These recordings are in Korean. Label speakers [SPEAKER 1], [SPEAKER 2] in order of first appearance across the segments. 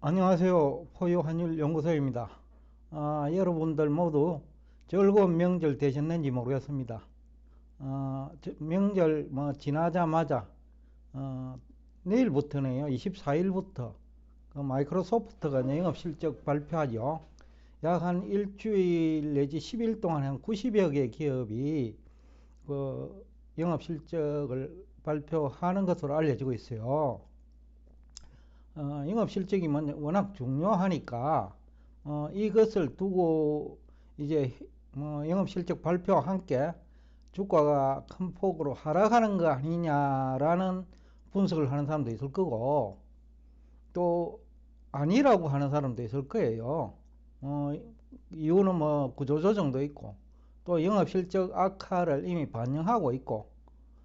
[SPEAKER 1] 안녕하세요. 포유환율연구소입니다. 여러분들 모두 즐거운 명절 되셨는지 모르겠습니다. 명절 지나자마자 내일부터네요. 24일부터 마이크로소프트가 영업실적 발표하죠. 약 한 일주일 내지 10일 동안 한 90여 개 기업이 영업실적을 발표하는 것으로 알려지고 있어요. 영업실적이 워낙 중요하니까 이것을 두고 이제 영업실적 발표와 함께 주가가 큰 폭으로 하락하는 거 아니냐라는 분석을 하는 사람도 있을 거고, 또 아니라고 하는 사람도 있을 거예요. 이유는 구조조정도 있고, 또 영업실적 악화를 이미 반영하고 있고,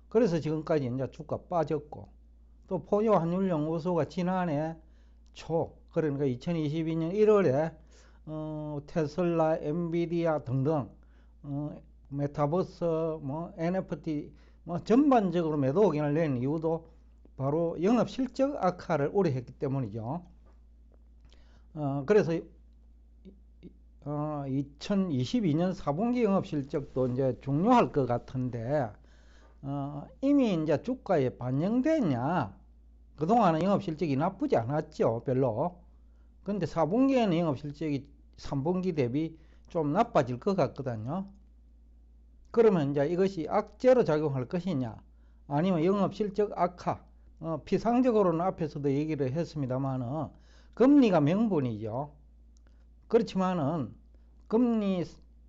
[SPEAKER 1] 그래서 지금까지 이제 주가 빠졌고, 또 포유환율연구소가 지난해 초, 그러니까 2022년 1월에 테슬라, 엔비디아 등등 메타버스, NFT 전반적으로 매도 의견을 낸 이유도 바로 영업실적 악화를 우려했기 때문이죠. 그래서 2022년 4분기 영업실적도 이제 중요할 것 같은데, 이미 이제 주가에 반영됐냐? 그동안은 영업실적이 나쁘지 않았죠, 별로. 근데 4분기에는 영업실적이 3분기 대비 좀 나빠질 것 같거든요. 그러면 이제 이것이 악재로 작용할 것이냐, 아니면 영업실적 악화, 피상적으로는 앞에서도 얘기를 했습니다만은 금리가 명분이죠. 그렇지만은 금리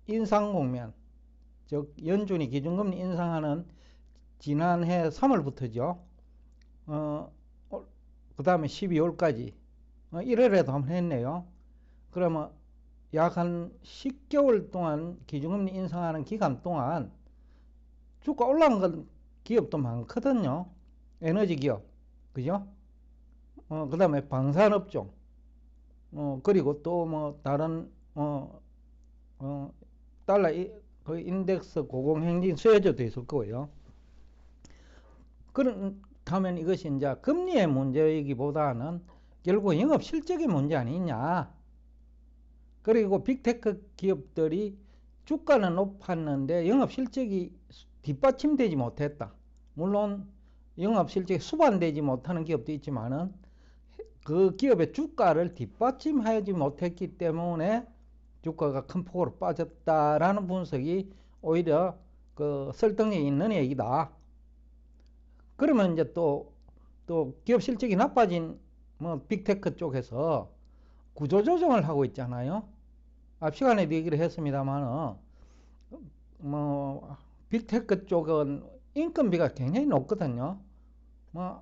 [SPEAKER 1] 인상 국면, 즉 연준이 기준금리 인상하는 지난해 3월부터죠. 그 다음에 12월까지 1월에도 한번 했네요. 그러면 약 한 10개월 동안 기준금리 인상하는 기간 동안 주가 올라간 건 기업도 많거든요. 에너지 기업, 그죠? 그 다음에 방산업종, 그리고 또 다른 달러 그 인덱스 고공행진 수혜주도 있을 거고요. 그렇다면 이것이 이제 금리의 문제이기보다는 결국 영업 실적의 문제 아니냐. 그리고 빅테크 기업들이 주가는 높았는데 영업 실적이 뒷받침되지 못했다. 물론 영업 실적이 수반되지 못하는 기업도 있지만은 그 기업의 주가를 뒷받침하지 못했기 때문에 주가가 큰 폭으로 빠졌다라는 분석이 오히려 그 설득력이 있는 얘기다. 그러면 이제 또 기업 실적이 나빠진 빅테크 쪽에서 구조조정을 하고 있잖아요. 앞 시간에도 얘기를 했습니다만 빅테크 쪽은 인건비가 굉장히 높거든요.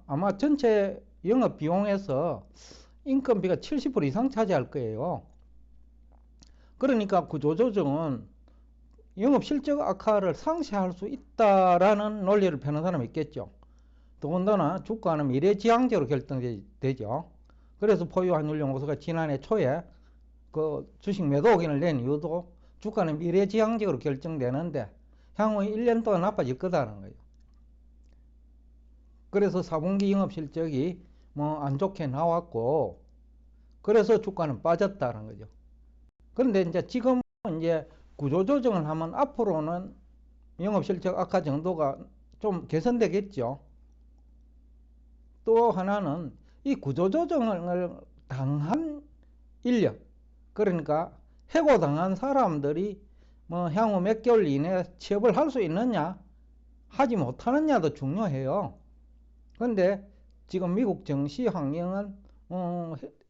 [SPEAKER 1] 아마 전체 영업 비용에서 인건비가 70% 이상 차지할 거예요. 그러니까 구조조정은 영업 실적 악화를 상쇄할 수 있다라는 논리를 펴는 사람이 있겠죠. 더군다나 주가는 미래지향적으로 결정되죠. 그래서 포유환율연구소가 지난해 초에 그 주식 매도 의견을 낸 이유도 주가는 미래지향적으로 결정되는데 향후 1년 동안 나빠질 거다라는 거예요. 그래서 4분기 영업실적이 안 좋게 나왔고, 그래서 주가는 빠졌다는 거죠. 그런데 이제 지금은 이제 구조조정을 하면 앞으로는 영업실적 악화 정도가 좀 개선되겠죠. 또 하나는 이 구조조정을 당한 인력, 그러니까 해고당한 사람들이 향후 몇 개월 이내에 취업을 할 수 있느냐, 하지 못하느냐도 중요해요. 그런데 지금 미국 정시 환경은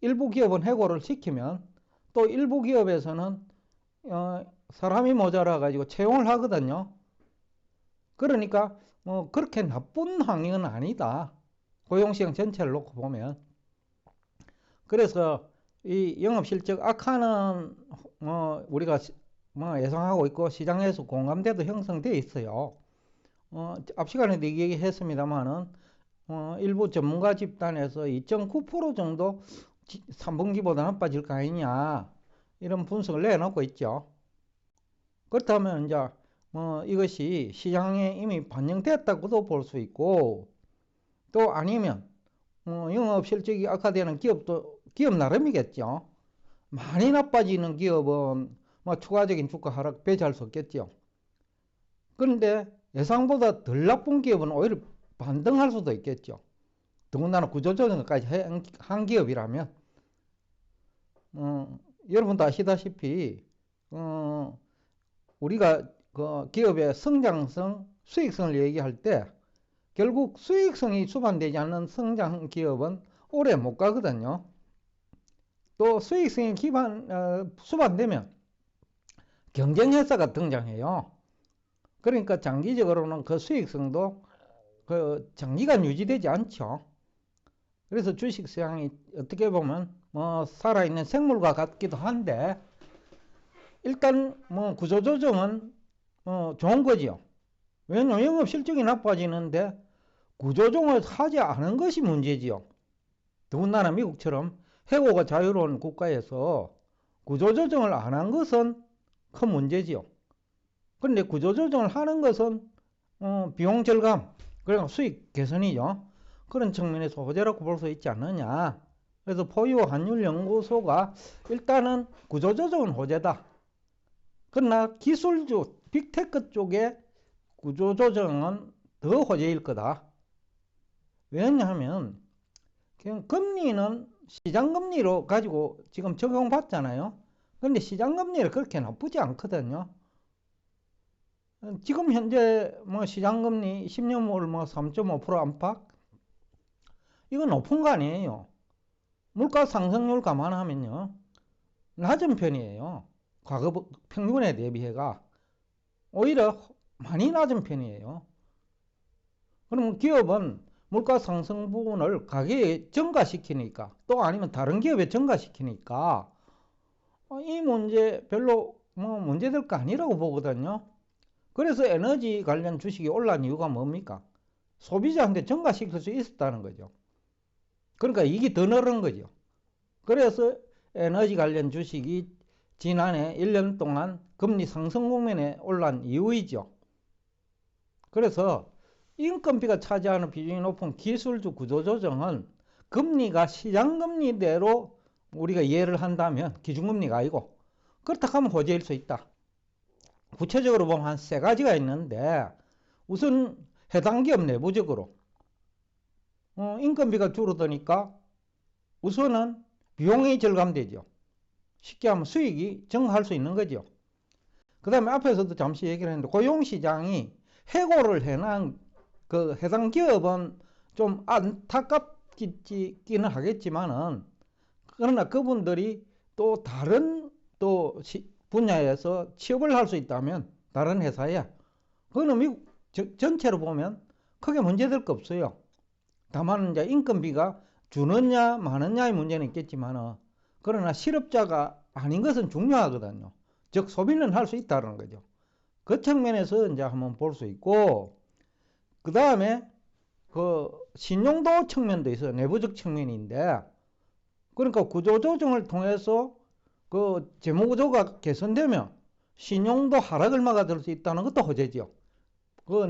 [SPEAKER 1] 일부 기업은 해고를 시키면 또 일부 기업에서는 사람이 모자라 가지고 채용을 하거든요. 그러니까 그렇게 나쁜 환경은 아니다. 고용시장 전체를 놓고 보면. 그래서 이 영업실적 악화는 우리가 예상하고 있고 시장에서 공감대도 형성되어 있어요. 앞 시간에도 얘기했습니다만은 일부 전문가 집단에서 2.9% 정도 3분기보다 나빠질 거 아니냐 이런 분석을 내놓고 있죠. 그렇다면 이제 이것이 시장에 이미 반영됐다고도 볼 수 있고, 또 아니면 영업 실적이 악화되는 기업 나름이겠죠. 많이 나빠지는 기업은 뭐 추가적인 주가 하락 배제할 수 없겠죠. 그런데 예상보다 덜 나쁜 기업은 오히려 반등할 수도 있겠죠. 더군다나 구조조정까지 한 기업이라면 여러분도 아시다시피 우리가 그 기업의 성장성, 수익성을 얘기할 때 결국 수익성이 수반되지 않는 성장 기업은 오래 못 가거든요. 또 수익성이 수반되면 경쟁회사가 등장해요. 그러니까 장기적으로는 그 수익성도 그 장기간 유지되지 않죠. 그래서 주식시장이 어떻게 보면 뭐 살아있는 생물과 같기도 한데 일단 뭐 구조조정은 좋은 거죠. 왜냐하면 영업실적이 나빠지는데 구조조정을 하지 않은 것이 문제지요. 더군다나 미국처럼 해고가 자유로운 국가에서 구조조정을 안 한 것은 큰 문제지요. 그런데 구조조정을 하는 것은 비용 절감, 그러니까 수익 개선이죠. 그런 측면에서 호재라고 볼 수 있지 않느냐. 그래서 포유 환율연구소가 일단은 구조조정은 호재다. 그러나 기술주, 빅테크 쪽에 구조조정은 더 호재일 거다. 왜냐하면 금리는 시장금리로 가지고 지금 적용받잖아요. 그런데 시장금리는 그렇게 나쁘지 않거든요. 지금 현재 뭐 시장금리 10년물 뭐 3.5% 안팎? 이건 높은 거 아니에요. 물가 상승률 감안하면요. 낮은 편이에요. 과거 평균에 대비해가. 오히려 많이 낮은 편이에요. 그러면 기업은 물가 상승 부분을 가게에 전가시키니까 또 아니면 다른 기업에 전가시키니까 이 문제 별로 뭐 문제될 거 아니라고 보거든요. 그래서 에너지 관련 주식이 올라간 이유가 뭡니까? 소비자한테 전가시킬 수 있었다는 거죠. 그러니까 이익이 더 늘은 거죠. 그래서 에너지 관련 주식이 지난해 1년 동안 금리 상승 국면에 올라간 이유이죠. 그래서 인건비가 차지하는 비중이 높은 기술주 구조조정은 금리가 시장금리대로 우리가 이해를 한다면 기준금리가 아니고 그렇다 하면 호재일 수 있다. 구체적으로 보면 한 세 가지가 있는데 우선 해당 기업 내부적으로 인건비가 줄어드니까 우선은 비용이 절감되죠. 쉽게 하면 수익이 증가할 수 있는 거죠. 그 다음에 앞에서도 잠시 얘기를 했는데 고용시장이 해고를 해놓은 그 해당 기업은 좀 안타깝기는 하겠지만은 그러나 그분들이 또 다른 또 분야에서 취업을 할 수 있다면 다른 회사에 그거는 미국 전체로 보면 크게 문제될 거 없어요. 다만 이제 인건비가 주느냐 마느냐의 문제는 있겠지만은 그러나 실업자가 아닌 것은 중요하거든요. 즉 소비는 할 수 있다는 거죠. 그 측면에서 이제 한번 볼 수 있고 그 다음에 그 신용도 측면도 있어요. 내부적 측면인데 그러니까 구조조정을 통해서 그 재무구조가 개선되면 신용도 하락을 막아들 수 있다는 것도 호재죠. 그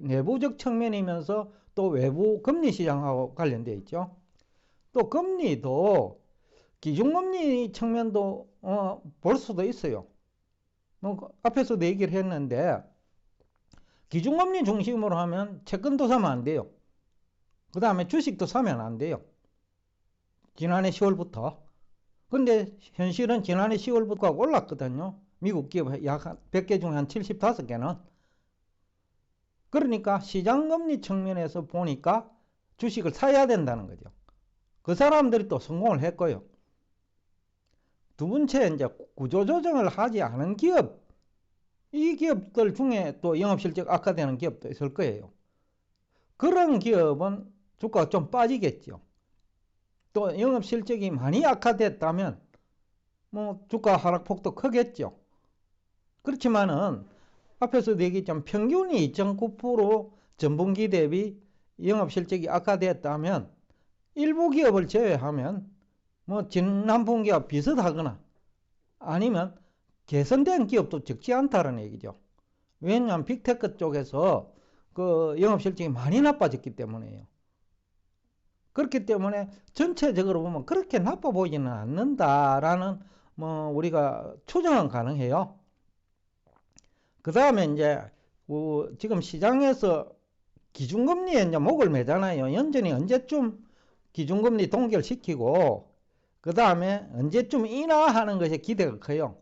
[SPEAKER 1] 내부적 측면이면서 또 외부 금리 시장하고 관련되어 있죠. 또 금리도 기준금리 측면도 볼 수도 있어요. 앞에서도 얘기를 했는데 기준금리 중심으로 하면 채권도 사면 안 돼요. 그 다음에 주식도 사면 안 돼요. 지난해 10월부터. 근데 현실은 지난해 10월부터 올랐거든요. 미국 기업 약 100개 중에 한 75개는. 그러니까 시장금리 측면에서 보니까 주식을 사야 된다는 거죠. 그 사람들이 또 성공을 했고요. 두 번째 이제 구조조정을 하지 않은 기업, 이 기업들 중에 또 영업실적 악화되는 기업도 있을 거예요. 그런 기업은 주가가 좀 빠지겠죠. 또 영업실적이 많이 악화됐다면 뭐 주가 하락폭도 크겠죠. 그렇지만은 앞에서도 얘기했지만 평균이 2.9% 전분기 대비 영업실적이 악화됐다면 일부 기업을 제외하면 뭐 지난 분기와 비슷하거나 아니면 개선된 기업도 적지 않다는 얘기죠. 왜냐하면 빅테크 쪽에서 그 영업실적이 많이 나빠졌기 때문에요. 그렇기 때문에 전체적으로 보면 그렇게 나빠 보이지는 않는다라는 우리가 추정은 가능해요. 그 다음에 이제 지금 시장에서 기준금리에 이제 목을 매잖아요. 연준이 언제쯤 기준금리 동결시키고 그 다음에 언제쯤 인하하는 것에 기대가 커요.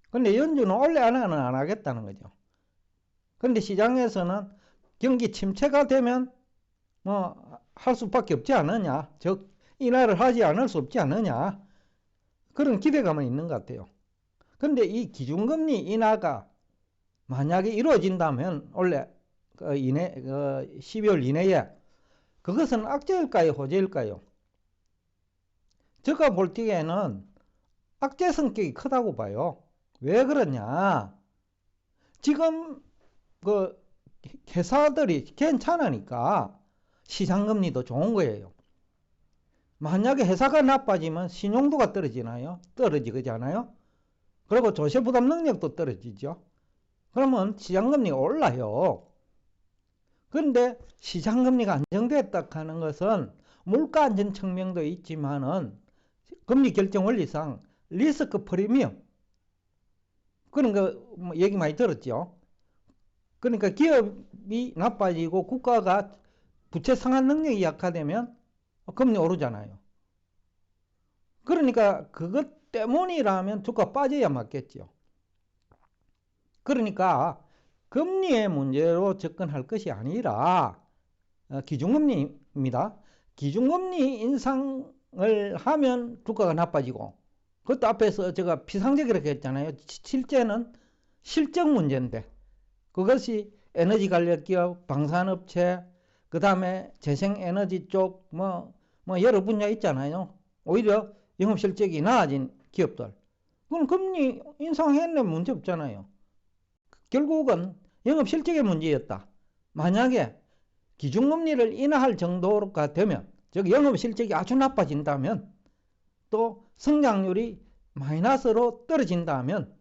[SPEAKER 1] 근데 연준은 원래 안 하겠다는 거죠. 근데 시장에서는 경기 침체가 되면 할 수밖에 없지 않느냐, 즉 인하를 하지 않을 수 없지 않느냐, 그런 기대감은 있는 것 같아요. 근데 이 기준금리 인하가 만약에 이루어진다면 원래 12월 이내에 그것은 악재일까요, 호재일까요? 제가 볼 때에는 악재 성격이 크다고 봐요. 왜 그러냐? 지금 그 회사들이 괜찮으니까 시장금리도 좋은 거예요. 만약에 회사가 나빠지면 신용도가 떨어지잖아요. 그리고 조세부담 능력도 떨어지죠. 그러면 시장금리가 올라요. 그런데 시장금리가 안정됐다 하는 것은 물가 안정 측면도 있지만은 금리 결정 원리상 리스크 프리미엄 그런 거 얘기 많이 들었죠. 그러니까 기업이 나빠지고 국가가 부채 상환 능력이 약화되면 금리 오르잖아요. 그러니까 그것 때문이라면 주가 빠져야 맞겠죠. 그러니까 금리의 문제로 접근할 것이 아니라 기준금리입니다. 기준금리 인상을 하면 주가가 나빠지고 그것도 앞에서 제가 피상적이라고 했잖아요. 실제는 실적 문제인데 그것이 에너지 관련 기업, 방산업체, 그 다음에 재생에너지 쪽 여러 분야 있잖아요. 오히려 영업실적이 나아진 기업들. 그건 금리 인상했는 문제 없잖아요. 결국은 영업실적의 문제였다. 만약에 기준금리를 인하할 정도가 되면, 즉 영업실적이 아주 나빠진다면, 또 성장률이 마이너스로 떨어진다면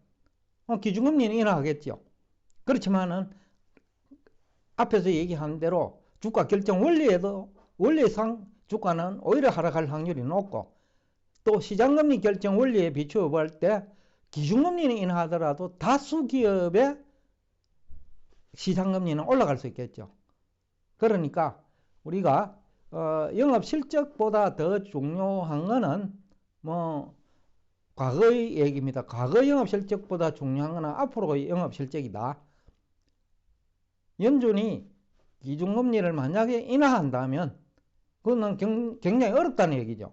[SPEAKER 1] 기준금리는 인하하겠죠. 그렇지만은 앞에서 얘기한 대로 주가 결정 원리상 주가는 오히려 하락할 확률이 높고 또 시장금리 결정 원리에 비추어 볼 때 기준금리는 인하하더라도 다수 기업의 시장금리는 올라갈 수 있겠죠. 그러니까 우리가 영업실적보다 더 중요한 거는 과거의 얘기입니다. 과거 영업실적보다 중요한 거는 앞으로의 영업실적이다. 연준이 기준금리를 만약에 인하한다면 그거는 굉장히 어렵다는 얘기죠.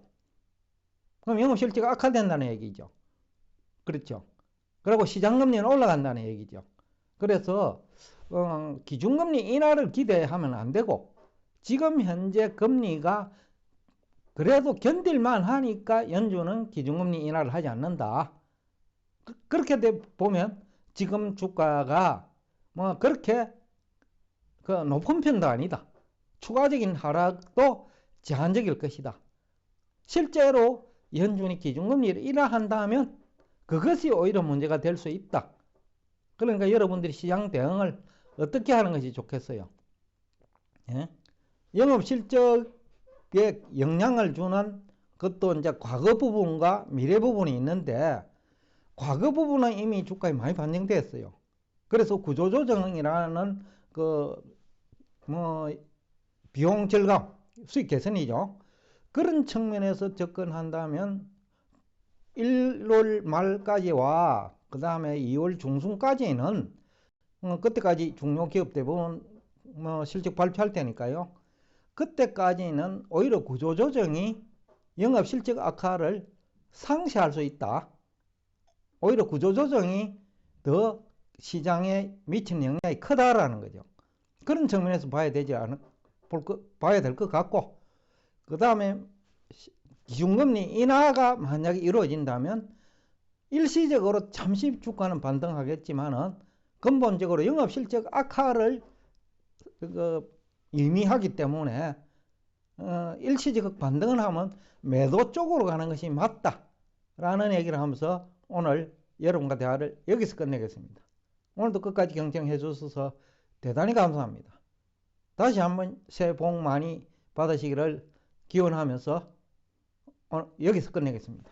[SPEAKER 1] 그럼 영업실적이 악화된다는 얘기죠. 그렇죠. 그리고 시장금리는 올라간다는 얘기죠. 그래서 기준금리 인하를 기대하면 안 되고 지금 현재 금리가 그래도 견딜만 하니까 연준은 기준금리 인하를 하지 않는다. 그렇게 보면 지금 주가가 그렇게 높은 편도 아니다. 추가적인 하락도 제한적일 것이다. 실제로 연준이 기준금리를 인하한다면 그것이 오히려 문제가 될 수 있다. 그러니까 여러분들이 시장 대응을 어떻게 하는 것이 좋겠어요? 예? 영업실적에 영향을 주는 것도 이제 과거 부분과 미래 부분이 있는데 과거 부분은 이미 주가에 많이 반영됐어요. 그래서 구조조정이라는 비용 절감, 수익 개선이죠. 그런 측면에서 접근한다면 1월 말까지와 그 다음에 2월 중순까지는 그때까지 중요 기업 대부분 실적 발표할 테니까요. 그때까지는 오히려 구조조정이 영업실적 악화를 상쇄할 수 있다. 오히려 구조조정이 더 시장에 미치는 영향이 크다라는 거죠. 그런 측면에서 봐야 될 것 같고 그 다음에 기준금리 인하가 만약에 이루어진다면 일시적으로 잠시 주가는 반등하겠지만은 근본적으로 영업실적 악화를 의미하기 때문에 일시적 반등을 하면 매도 쪽으로 가는 것이 맞다라는 얘기를 하면서 오늘 여러분과 대화를 여기서 끝내겠습니다. 오늘도 끝까지 경청해 주셔서 대단히 감사합니다. 다시 한번 새해 복 많이 받으시기를 기원하면서 여기서 끝내겠습니다.